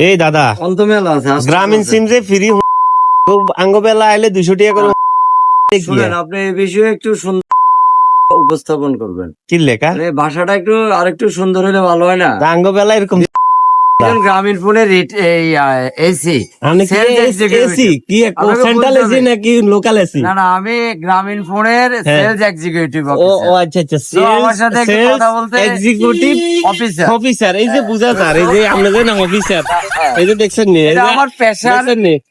এই দাদা অন্তমেলা আছে গ্রামীণ সিম যে ফ্রি আঙ্গবেলা আইলে 200 টাকা করে শুনেন, আপনি এই বিষয়ে একটু সুন্দর উপস্থাপন করবেন। কি লেখা মানে ভাষাটা একটু আরেকটু সুন্দর হলে ভালো হয় না? আঙ্গবেলা এরকম গ্রামীণ ফোনের এসি আপনি কি এসি কি সেন্ট্রাল এসি নাকি লোকাল এসি? না না, আমি গ্রামীণ ফোনের সেলস এক্সিকিউটিভ। ও আচ্ছা আচ্ছা, আমার সাথে একটু কথা বলতে এক্সিকিউটিভ অফিসার অফিসার, এই যে বুঝা স্যার, এই যে আপনি যে নাম অফিসার, এই যে দেখছেন নি, এটা আমার পেশা,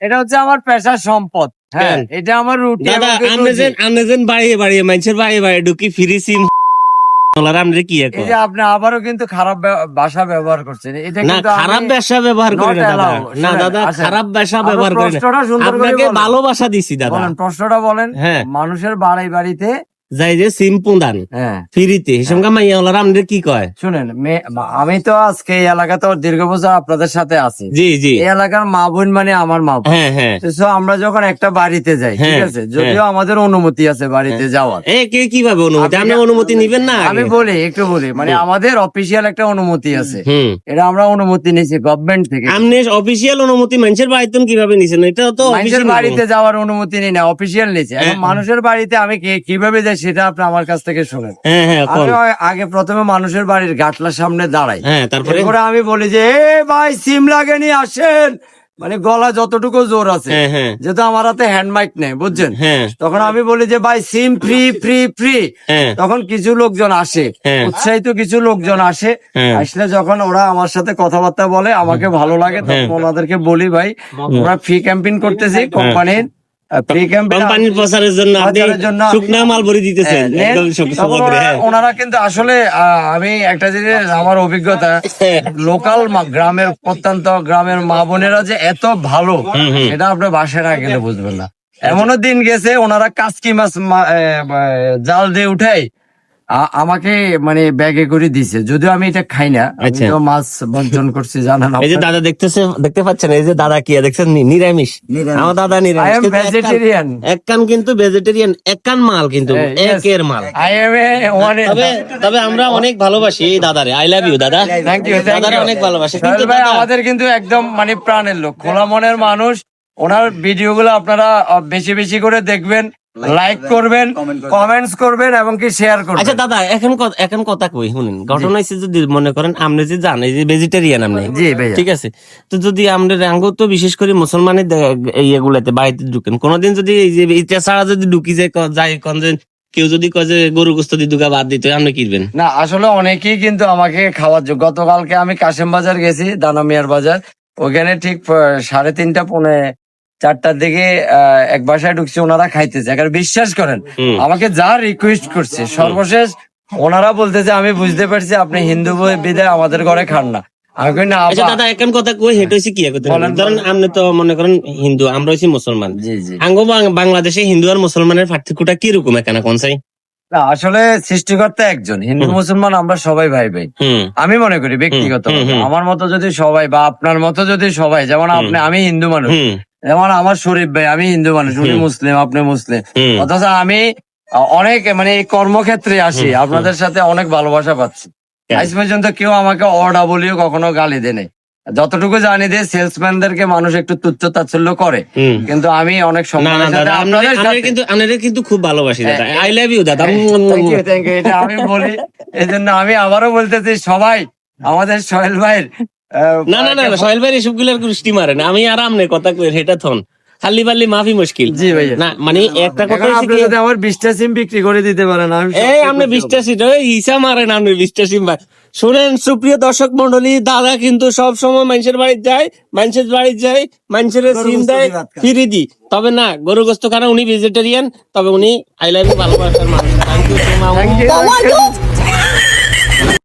এটা হচ্ছে আমার পেশার সম্পদ। হ্যাঁ, এটা আমার রুটি। দাদা আপনি যে বাড়িয়ে বাড়িয়ে মানুষের বাড়িয়ে বাড়িয়ে ঢুকি ফ্রি সিম আমরা কি এই যে আপনি আবারও কিন্তু খারাপ ভাষা ব্যবহার করছেন। এটা না, কিন্তু খারাপ ভাষা ব্যবহার করি না দাদা, না দাদা খারাপ ভাষা ব্যবহার করি না, আপনাকে ভালোবাসা দিছি দাদা। বলেন, প্রশ্নটা বলেন। হ্যাঁ, মানুষের বাড়িতে যাই যে সিম পুঁদান ফ্রিতে, হিসেবে মাইয়া হলার আমাদের কি কয়? শুনেন, আমি তো আজকে এই এলাকাতে দীর্ঘ বছর আপনাদের সাথে আছি। জি জি, এই এলাকার মা বোন মানে আমার মা বোন। হ্যাঁ হ্যাঁ, তো আমরা যখন একটা বাড়িতে যাই, ঠিক আছে, যদিও আমাদের অনুমতি আছে বাড়িতে যাওয়ার। কে কিভাবে অনুমতি? আপনি অনুমতি নিবেন না? আমি একটু বলি, মানে আমাদের অফিসিয়াল একটা অনুমতি আছে, এটা আমরা অনুমতি নিয়েছি গভর্নমেন্ট থেকে। আপনি অফিসিয়াল অনুমতি মানুষের বাড়িতে কিভাবে নিছেন? এটা তো মানুষের বাড়িতে যাওয়ার অনুমতি নেই না, অফিসিয়াল নিয়েছে। এখন মানুষের বাড়িতে আমি কিভাবে যাই সেটা আপনি আমার কাছ থেকে শুনেন। আমি আগে প্রথমে মানুষের বাড়ির গাটলার সামনে দাঁড়াই, তারপরে আমি বলি যে ভাই সিম লাগেনি, আসেন। মানে গলা যতটুকু জোর আছে, যেহেতু আমার হাতে হ্যান্ড মাইক নেই, বুঝছেন, তখন আমি বলি যে ভাই সিম ফ্রি ফ্রি ফ্রি। তখন কিছু লোকজন আসে, উৎসাহিত কিছু লোকজন আসে। আসলে যখন ওরা আমার সাথে কথাবার্তা বলে, আমাকে ভালো লাগে, তখন ওনাদেরকে বলি ভাই ওরা ফ্রি ক্যাম্পেইন করতেছি কোম্পানির, কোম্পানির প্রচারের জন্য শুকনা মাল ভরে দিতেছেন ওনারা কিন্তু আসলে আমি একটা জিনিস, আমার অভিজ্ঞতা, লোকাল গ্রামের প্রত্যন্ত গ্রামের মা বোনেরা যে এত ভালো, সেটা আপনার বাসায় না গেলে বুঝবেন না। এমনও দিন গেছে ওনারা কাচকি মাছ জাল দিয়ে উঠাই আমাকে মানে ব্যাগে করে দিছে, যদিও আমি এটা খাই না, মাছ বর্জন করছি, জানেন। এই যে দাদা দেখতে পাচ্ছেন, এই যে দাদা কি দেখছেন, নিরামিষ। আমার দাদা নিরামিষ, ভেজিটেরিয়ান। এক কান কিন্তু ভেজিটেরিয়ান, এক কান মাল কিন্তু একের মাল। তবে আমরা অনেক ভালোবাসি এই দাদারে। আই লাভ ইউ দাদা। Thank you. দাদারে অনেক ভালোবাসি। কিন্তু আমাদের কিন্তু একদম মানে প্রাণের লোক, খোলা মনের মানুষ। ওনার ভিডিও গুলো আপনারা বেশি বেশি করে দেখবেন, লাইক করবেন, কমেন্টস করবেন এবং কি শেয়ার করবেন। আচ্ছা দাদা, এখন কথা কই শুনেন, ঘটনা হচ্ছে যদি মনে করেন আপনি যে জানেন যে ভেজিটেরিয়ান আপনি, ঠিক আছে, তো যদি আমরা আঙ্গ তো বিশেষ করে মুসলমানের এইগুলাতে বাড়িতে ঢুকেন, কোনোদিন যদি এই যে এটা ছাড়া যদি ঢুকি যায় কেউ যদি কয় যে গরু গোস্ত দিয়ে দুগা বাদ দিতে, আপনি কিনবেন না? আসলে অনেকেই কিন্তু আমাকে খাওয়ার যোগ্য। গতকালকে আমি কাশেম বাজার গেছি, দানামিয়ার বাজার, ওখানে ঠিক 3:30 পৌনে 4টার দিকে এক বাসায় ঢুকছে, ওনারা খাইতেছে। এখানে বিশ্বাস করেন আমাকে যা রিকোয়েস্ট করছে, সর্বশেষ ওনারা বলতেছে আমি বুঝতে পারছি আপনি হিন্দু বিদায় আমাদের ঘরে খান না। দাদা এখন কথা কই হেঁটে কি ধরেন, আপনি তো মনে করেন হিন্দু, আমরা হচ্ছি মুসলমান। আঙ্গ বাংলাদেশে হিন্দু আর মুসলমানের পার্থক্যটা কিরকম এখানে কোন চাই? আসলে সৃষ্টিকর্তা একজন, হিন্দু মুসলমান আমরা সবাই ভাই ভাই। আমি মনে করি ব্যক্তিগত, আমার মতো যদি সবাই বা আপনার মতো যদি সবাই, যেমন আমি হিন্দু মানুষ, যেমন আমার শরীফ ভাই, আমি হিন্দু মানুষ, উনি মুসলিম, আপনি মুসলিম, অথচ আমি অনেক মানে এই কর্মক্ষেত্রে আসি, আপনাদের সাথে অনেক ভালোবাসা পাচ্ছি। আজ পর্যন্ত কেউ আমাকে অর্ডা বলিও কখনো গালি দেয়। যতটুকু জানি যে সেলসম্যানদেরকে মানুষ একটু তুচ্ছ তাচ্ছল্য করে, কিন্তু আমি অনেক কিন্তু খুব ভালোবাসি দাদা। আই লাভ ইউ দাদা। Thank you. এটা আমি বলি, এই জন্য আমি আবারও বলতেছি সবাই আমাদের সোহেল ভাইয়ের না সোহেল ভাইয়ের এসব গুলোর গোষ্ঠী মারে না। আমি আর আমনে কথা কই সেটা থন খালি পাল্লি মাফি মুশকিল। জি ভাই, না মানে একটা কথা, আপনি যদি আমার 20টা সিম বিক্রি করে দিতে পারেন, আপনি 20টা সিট হিসা মারেন, আপনি 20টা সিম ভাই। শুনেন সুপ্রিয় দর্শক মন্ডলী, দাদা কিন্তু সব সময় মানুষের বাড়িতে যায়, মানুষের সিম দেয় ফিরি দি। তবে না, গরু গোস্ত খানা উনি ভেজিটেরিয়ান, তবে উনি আই লাভ ইউ ভালোবাসার মানুষ। Thank you.